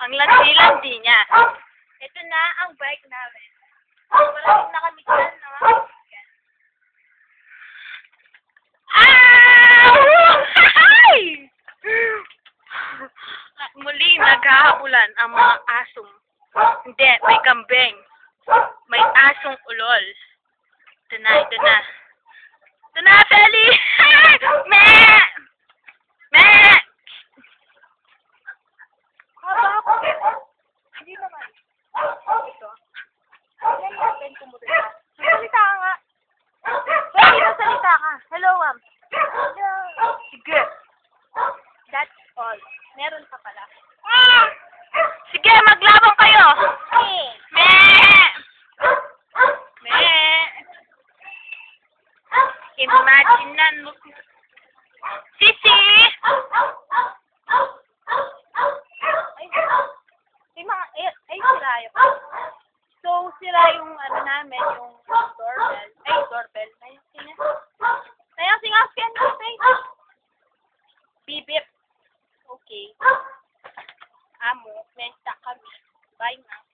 Ang landi-landi niya. Ito na ang bike namin. Malapit na kami dyan, no? At muli naghahabulan ang mga asong. Hindi, may kambing. May asong ulol. Ito na, ito na. Ito na, Feli! Me! Me! Haba ako. Hindi naman. Ito. Yan natin kumutin. Salita ka nga. Feli, salita ka. Hello, ma'am. Hello. Sige. That's all. Meron pa pala. Sige, maglabang kayo. Me! Me! Imagine na. Sisi! Ay, sira yun. So, sira yung ano namin, yung doorbell. Ay, doorbell. Nayang singasken mo, face. Bibip. Okay. Amo, menta kami. Bye na.